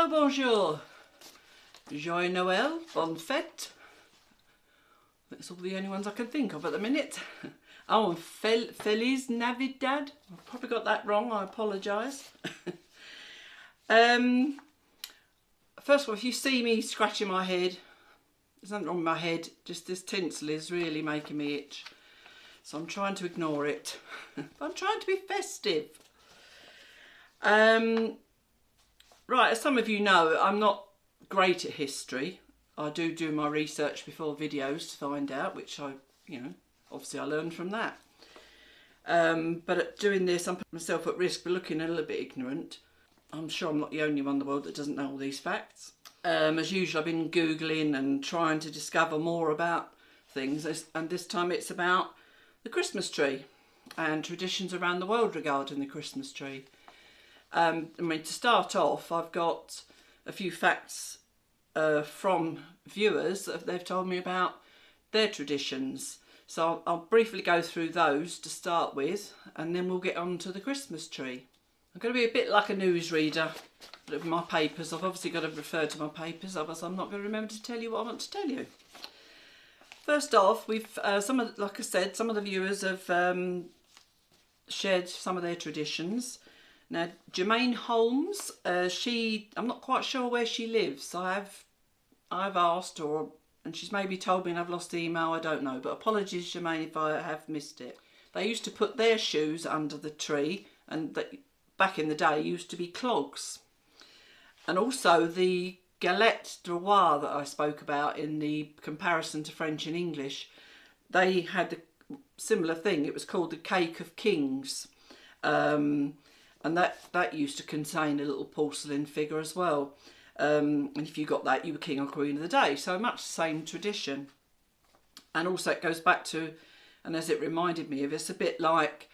Hello, bonjour. Joyeux Noël, bonne fête. That's all the only ones I can think of at the minute. Oh, and Feliz Navidad. I've probably got that wrong, I apologise. First of all, if you see me scratching my head, there's nothing wrong with my head, just this tinsel is really making me itch. So I'm trying to ignore it. I'm trying to be festive. Right, as some of you know, I'm not great at history. I do my research before videos to find out, which obviously I learned from that. But at doing this, I'm putting myself at risk for looking a little bit ignorant. I'm sure I'm not the only one in the world that doesn't know all these facts. As usual, I've been Googling and trying to discover more about things, and this time it's about the Christmas tree and traditions around the world regarding the Christmas tree. To start off, I've got a few facts from viewers that they've told me about their traditions. So I'll briefly go through those to start with, and then we'll get on to the Christmas tree. I'm going to be a bit like a newsreader with my papers. I've obviously got to refer to my papers, otherwise I'm not going to remember to tell you what I want to tell you. First off, we've like I said, some of the viewers have shared some of their traditions. Now, Jermaine Holmes, I'm not quite sure where she lives. I've asked her, and she's maybe told me and I've lost the email, I don't know. But apologies, Jermaine, if I have missed it. They used to put their shoes under the tree, and back in the day used to be clogs. And also the galette droit that I spoke about in the comparison to French and English, they had a similar thing. It was called the cake of kings. And that used to contain a little porcelain figure as well. And if you got that, you were king or queen of the day. So much the same tradition. And also it goes back to, and as it reminded me of, it's a bit like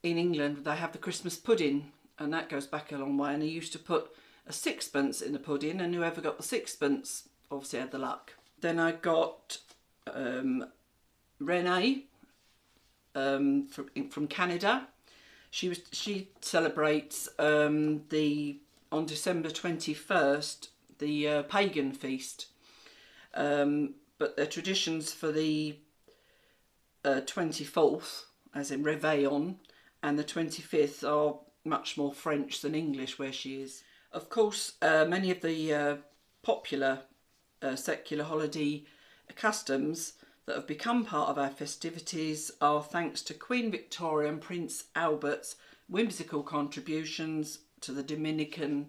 in England, they have the Christmas pudding, and that goes back a long way. And they used to put a sixpence in the pudding, and whoever got the sixpence obviously had the luck. Then I got Renee from Canada. She celebrates on December 21st the pagan feast, but the traditions for the 24th, as in Réveillon, and the 25th are much more French than English where she is. Of course, many of the popular secular holiday customs that have become part of our festivities are thanks to Queen Victoria and Prince Albert's whimsical contributions to the Dominion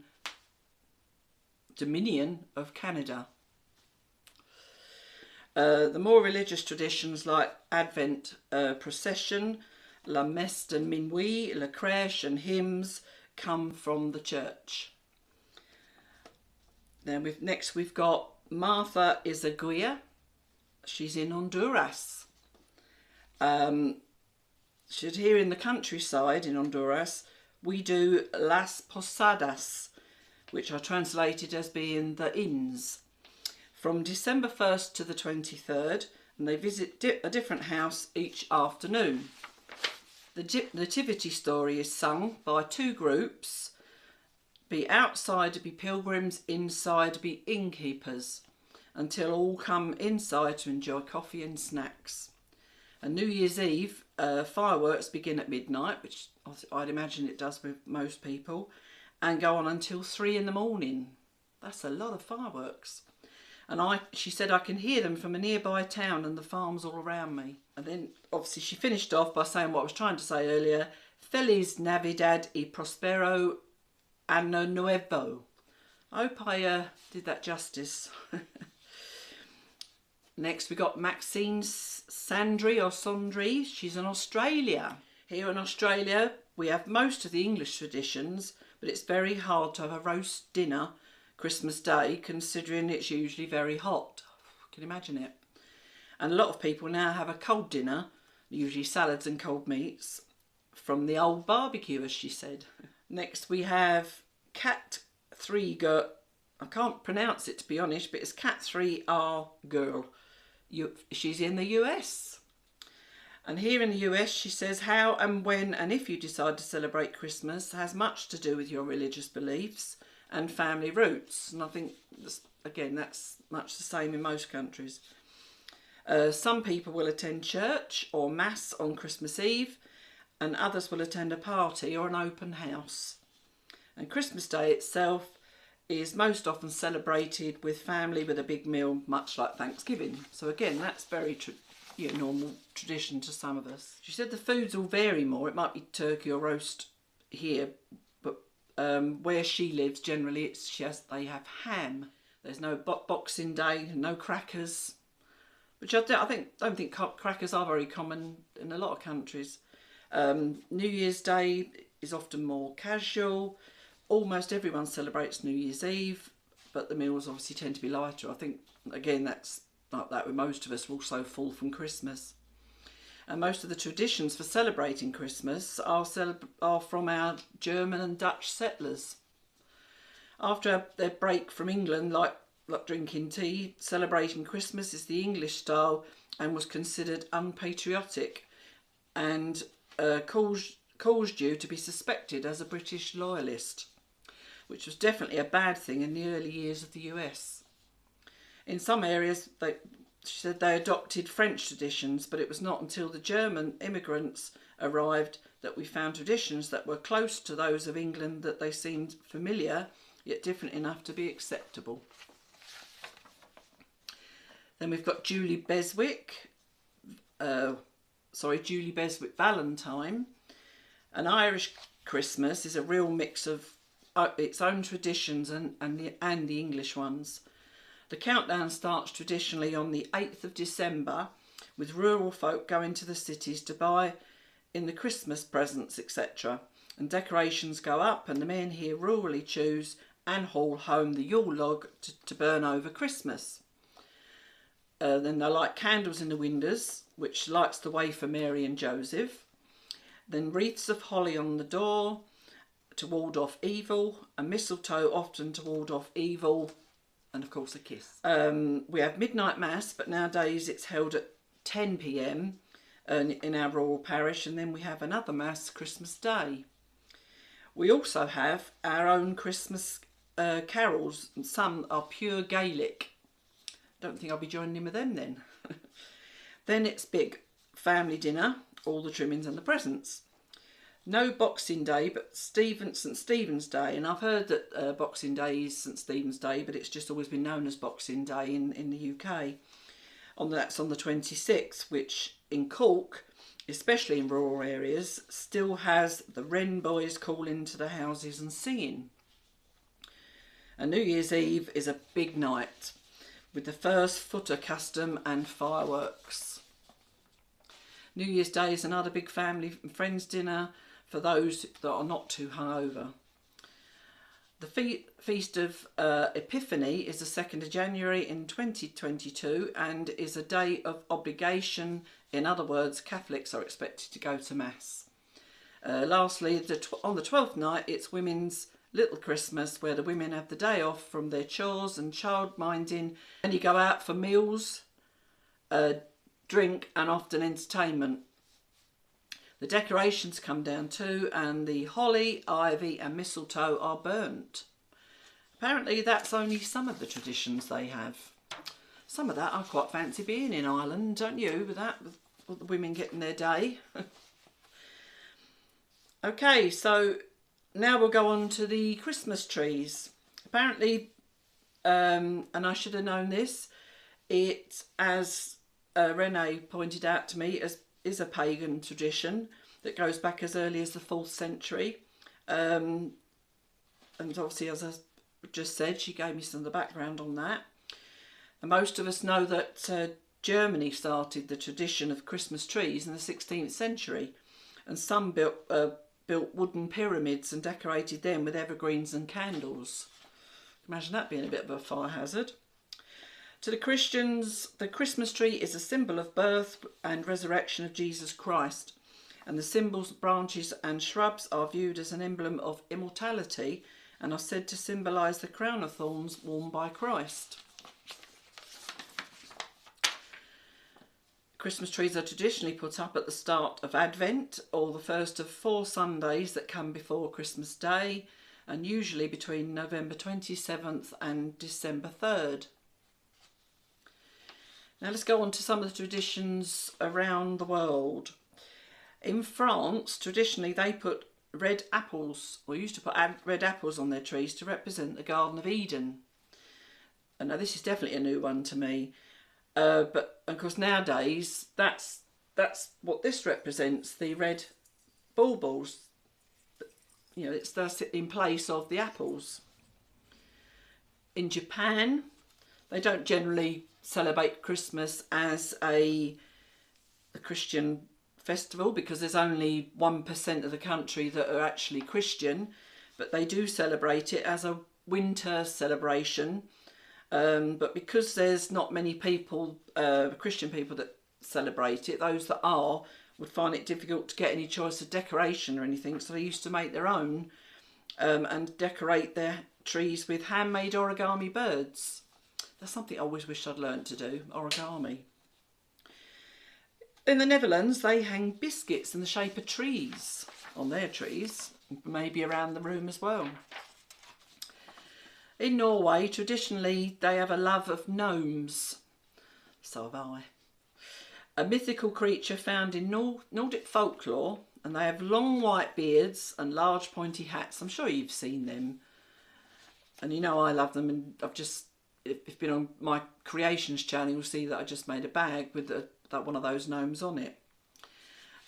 of Canada. The more religious traditions like Advent procession, La Messe de Minuit, La Crèche and hymns come from the church. Then next we've got Martha Izaguirre. She's in Honduras. Here in the countryside in Honduras, we do Las Posadas, which are translated as being the inns, from December 1st to the 23rd, and they visit a different house each afternoon. The nativity story is sung by two groups. Be outside, be pilgrims, inside, be innkeepers, until all come inside to enjoy coffee and snacks. And New Year's Eve, fireworks begin at midnight, which I'd imagine it does with most people, and go on until 3 in the morning. That's a lot of fireworks. And she said I can hear them from a nearby town and the farms all around me. And then obviously she finished off by saying what I was trying to say earlier, Feliz Navidad y Prospero Año Nuevo. I hope I did that justice. Next we got Maxine Sandry. She's in Australia. Here in Australia we have most of the English traditions, but it's very hard to have a roast dinner Christmas Day, considering it's usually very hot. Can you imagine it? And a lot of people now have a cold dinner, usually salads and cold meats, from the old barbecue, as she said. Next we have Cat 3 Girl. I can't pronounce it to be honest, but it's Cat 3R Girl. She's in the US. And here in the US, she says how and when and if you decide to celebrate Christmas has much to do with your religious beliefs and family roots. And I think, again, that's much the same in most countries. Some people will attend church or mass on Christmas Eve, and others will attend a party or an open house. And Christmas Day itself is most often celebrated with family with a big meal, much like Thanksgiving. So again, that's very normal tradition to some of us. She said the foods will vary more. It might be turkey or roast here, but where she lives, generally they have ham. There's no Boxing Day, no crackers, which I don't think crackers are very common in a lot of countries. New Year's Day is often more casual. Almost everyone celebrates New Year's Eve, but the meals obviously tend to be lighter. I think, again, that's like that with most of us. We're also full from Christmas. And most of the traditions for celebrating Christmas are from our German and Dutch settlers. After their break from England, like drinking tea, celebrating Christmas is the English style and was considered unpatriotic, and caused you to be suspected as a British loyalist, which was definitely a bad thing in the early years of the US. In some areas, she said they adopted French traditions, but it was not until the German immigrants arrived that we found traditions that were close to those of England, that they seemed familiar, yet different enough to be acceptable. Then we've got Julie Beswick Valentine. An Irish Christmas is a real mix of its own traditions and the English ones. The countdown starts traditionally on the 8th of December, with rural folk going to the cities to buy in the Christmas presents, etc. And decorations go up, and the men here rurally choose and haul home the Yule log to burn over Christmas. Then they light candles in the windows, which lights the way for Mary and Joseph. Then wreaths of holly on the door to ward off evil, and mistletoe often to ward off evil, and of course a kiss. We have midnight mass, but nowadays it's held at 10 p.m. In our rural parish, and then we have another mass Christmas Day. We also have our own Christmas carols, and some are pure Gaelic. Don't think I'll be joining in with them then. Then it's big family dinner, all the trimmings and the presents. No Boxing Day, but St Stephen's Day, and I've heard that Boxing Day is St Stephen's Day, but it's just always been known as Boxing Day in the UK. That's on the 26th, which in Cork, especially in rural areas, still has the wren boys calling to the houses and singing. And New Year's Eve is a big night, with the first footer custom and fireworks. New Year's Day is another big family and friends dinner for those that are not too hungover. The Feast of Epiphany is the 2nd of January in 2022 and is a day of obligation. In other words, Catholics are expected to go to Mass. Lastly, on the 12th night, it's Women's Little Christmas, where the women have the day off from their chores and child-minding, and you go out for meals, drink and often entertainment. The decorations come down too, and the holly, ivy and mistletoe are burnt. Apparently that's only some of the traditions they have. Some of that I quite fancy being in Ireland, don't you, with the women getting their day. Okay, so now we'll go on to the Christmas trees. Apparently, and I should have known this, it, as Renee pointed out to me, is a pagan tradition that goes back as early as the 4th century. And obviously, as I just said, she gave me some of the background on that. And most of us know that Germany started the tradition of Christmas trees in the 16th century. And some built wooden pyramids and decorated them with evergreens and candles. Imagine that being a bit of a fire hazard. To the Christians, the Christmas tree is a symbol of birth and resurrection of Jesus Christ, and the symbols, branches and shrubs are viewed as an emblem of immortality and are said to symbolise the crown of thorns worn by Christ. Christmas trees are traditionally put up at the start of Advent, or the first of 4 Sundays that come before Christmas Day, and usually between November 27th and December 3rd. Now let's go on to some of the traditions around the world. In France, traditionally they put red apples, or used to put red apples on their trees to represent the Garden of Eden. And now this is definitely a new one to me. But of course nowadays that's what this represents, the red baubles. You know, that's in place of the apples. In Japan, they don't generally celebrate Christmas as a Christian festival because there's only 1% of the country that are actually Christian, but they do celebrate it as a winter celebration. But because there's not many people, Christian people, that celebrate it, those that are would find it difficult to get any choice of decoration or anything, so they used to make their own and decorate their trees with handmade origami birds. That's something I always wished I'd learnt to do, origami. In the Netherlands, they hang biscuits in the shape of trees on their trees, maybe around the room as well. In Norway, traditionally, they have a love of gnomes. So have I. A mythical creature found in Nordic folklore, and they have long white beards and large pointy hats. I'm sure you've seen them. And you know I love them, and I've just, if you've been on my Creations channel, you'll see that I just made a bag with that one of those gnomes on it.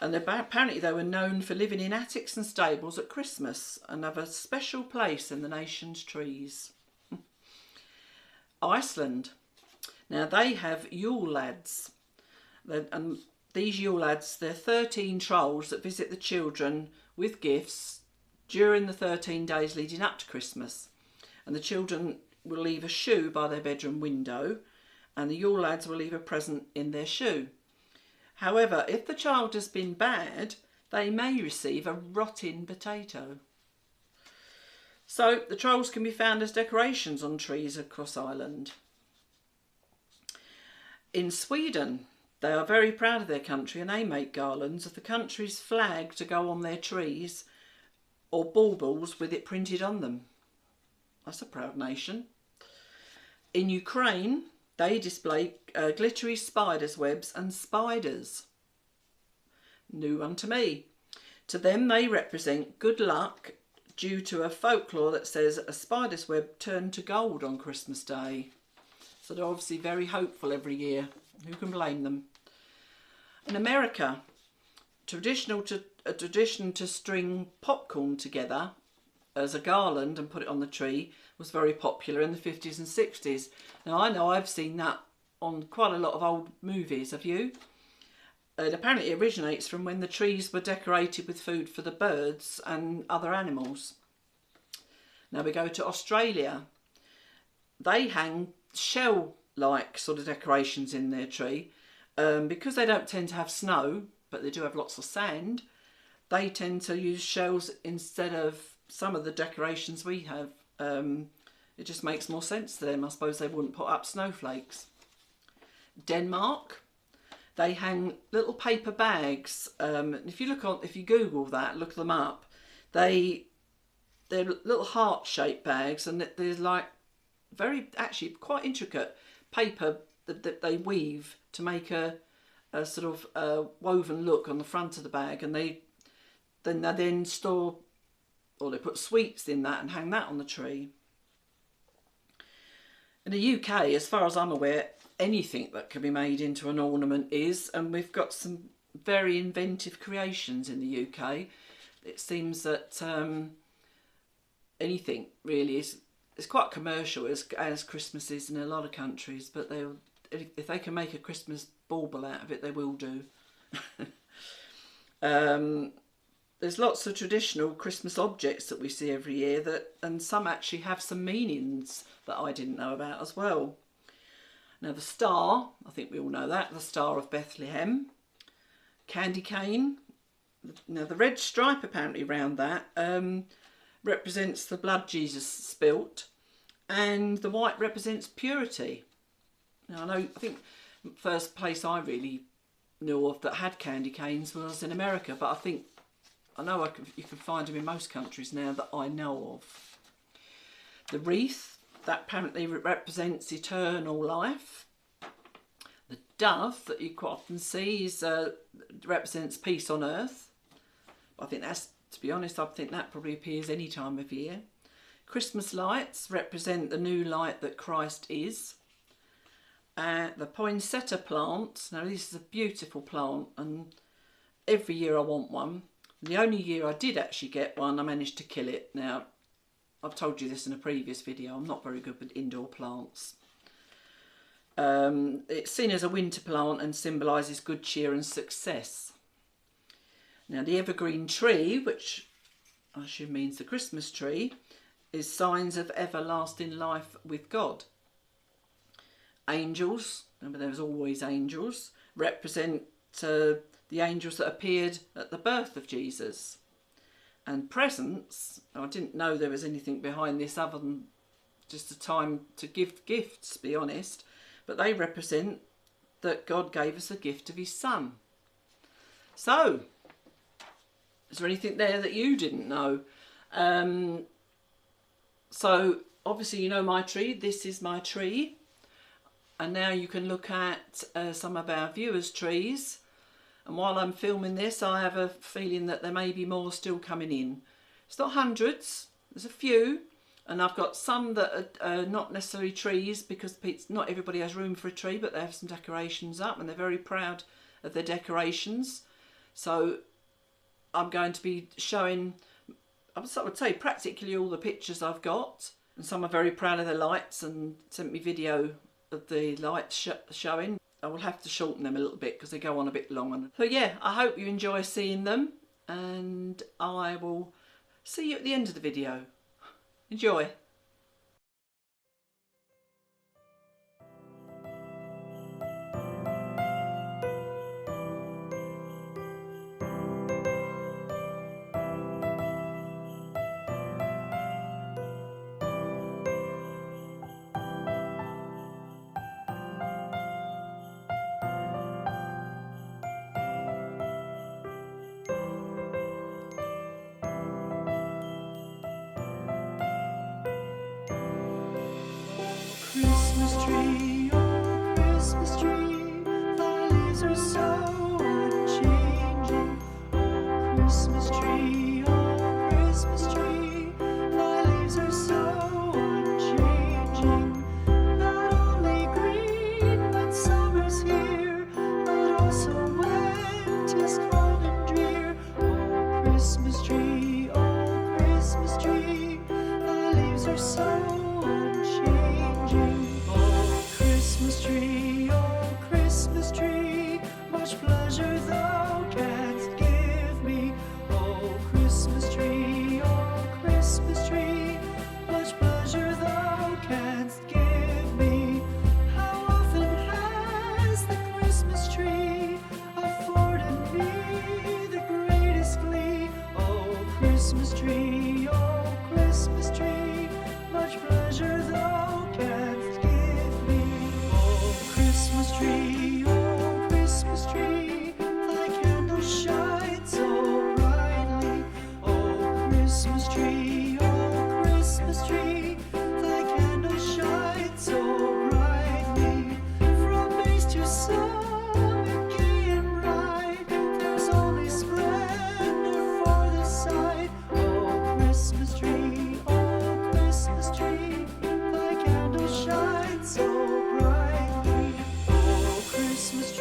And apparently they were known for living in attics and stables at Christmas and have a special place in the nation's trees. Iceland. Now they have Yule lads. And these Yule lads, they're 13 trolls that visit the children with gifts during the 13 days leading up to Christmas. And the children will leave a shoe by their bedroom window, and the Yule lads will leave a present in their shoe. However, if the child has been bad, they may receive a rotten potato. So the trolls can be found as decorations on trees across Ireland. In Sweden, they are very proud of their country, and they make garlands of the country's flag to go on their trees, or baubles with it printed on them. That's a proud nation. In Ukraine, they display glittery spiders' webs and spiders. New one to me. To them, they represent good luck due to a folklore that says a spider's web turned to gold on Christmas Day. So they're obviously very hopeful every year. Who can blame them? In America, a tradition to string popcorn together as a garland and put it on the tree was very popular in the 50s and 60s. Now I know I've seen that on quite a lot of old movies, have you? It apparently originates from when the trees were decorated with food for the birds and other animals. Now we go to Australia. They hang shell-like sort of decorations in their tree. Because they don't tend to have snow, but they do have lots of sand, they tend to use shells instead of some of the decorations we have. It just makes more sense to them. I suppose they wouldn't put up snowflakes. Denmark, they hang little paper bags. If you Google that, look them up, they're little heart-shaped bags, and there's like actually quite intricate paper that they weave to make a sort of woven look on the front of the bag, and they then store, or they put sweets in that and hang that on the tree. In the UK, as far as I'm aware, anything that can be made into an ornament is, and we've got some very inventive creations in the UK. It seems that anything really is quite commercial as Christmas is in a lot of countries, but if they can make a Christmas bauble out of it, they will do. There's lots of traditional Christmas objects that we see every year, and some actually have some meanings that I didn't know about as well. Now the star, I think we all know that, the Star of Bethlehem. Candy cane. Now the red stripe apparently around that represents the blood Jesus spilt, and the white represents purity. Now I think the first place I really knew of that had candy canes was in America, but I know you can find them in most countries now that I know of. The wreath, that apparently represents eternal life. The dove that you quite often see represents peace on earth. I think that's, to be honest, I think that probably appears any time of year. Christmas lights represent the new light that Christ is. The poinsettia plant, now this is a beautiful plant and every year I want one. The only year I did actually get one, I managed to kill it. Now, I've told you this in a previous video, I'm not very good with indoor plants. It's seen as a winter plant and symbolises good cheer and success. Now the evergreen tree, which I assume means the Christmas tree, is signs of everlasting life with God. Angels, remember there was always angels, represent the angels that appeared at the birth of Jesus. And presents, I didn't know there was anything behind this other than just a time to give gifts, to be honest, but they represent that God gave us the gift of his Son. So, is there anything there that you didn't know? So, obviously you know my tree, this is my tree. And now you can look at some of our viewers' trees. And while I'm filming this, I have a feeling that there may be more still coming in. It's not hundreds, there's a few. And I've got some that are not necessarily trees, because not everybody has room for a tree, but they have some decorations up and they're very proud of their decorations. So I'm going to be showing, I would say, practically all the pictures I've got. And some are very proud of their lights and sent me video of the lights showing. I will have to shorten them a little bit because they go on a bit long. So yeah, I hope you enjoy seeing them, and I will see you at the end of the video. Enjoy. Christmas tree, oh Christmas tree, thy leaves are so unchanging. Oh Christmas tree, thy leaves are so unchanging. Not only green when summer's here, but also when 'tis cold and drear. Oh Christmas tree, thy leaves are so unchanging. Oh Christmas tree, much pleasure thou canst give me. Oh Christmas tree, much pleasure thou canst give me. How often has the Christmas tree afforded me the greatest glee? Oh Christmas tree, much pleasure thou canst give me. Oh Christmas tree, thy candles shine so brightly. Oh Christmas tree, thy candles shine so brightly. From base to summit, gay and bright, there's only splendor for the sight. Oh Christmas tree, thy candles shine so brightly. Oh Christmas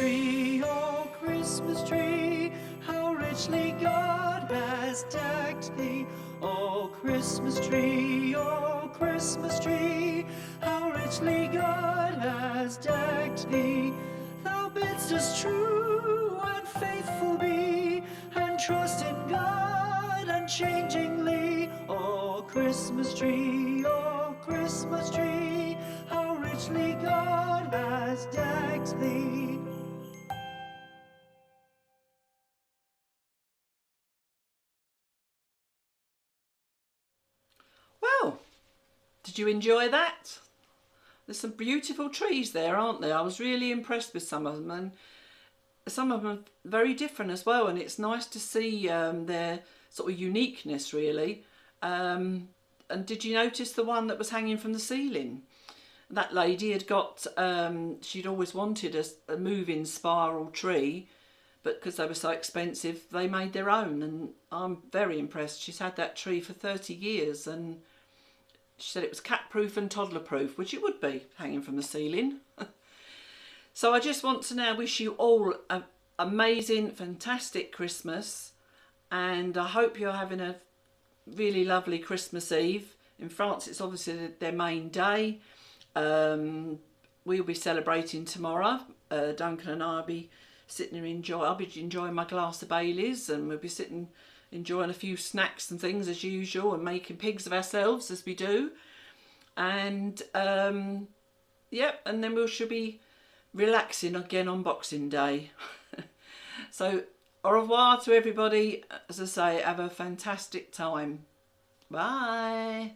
tree, how richly God has decked thee. Oh Christmas tree, how richly God has decked thee. Thou bidst us true and faithful be, and trust in God unchangingly. Oh Christmas tree, how richly God has decked thee. Well, did you enjoy that? There's some beautiful trees there, aren't there? I was really impressed with some of them, and some of them are very different as well, and it's nice to see their sort of uniqueness, really. And did you notice the one that was hanging from the ceiling? That lady had got, she'd always wanted a moving spiral tree, but because they were so expensive, they made their own. And I'm very impressed. She's had that tree for 30 years, and she said it was cat proof and toddler proof, which it would be, hanging from the ceiling. So I just want to now wish you all an amazing, fantastic Christmas, and I hope you're having a really lovely Christmas Eve. In France, it's obviously their main day. We'll be celebrating tomorrow. Duncan and I will be sitting and I'll be enjoying my glass of Baileys, and we'll be sitting enjoying a few snacks and things as usual, and making pigs of ourselves as we do. And yep, and then we should be relaxing again on Boxing Day. So au revoir to everybody. As I say, have a fantastic time. Bye.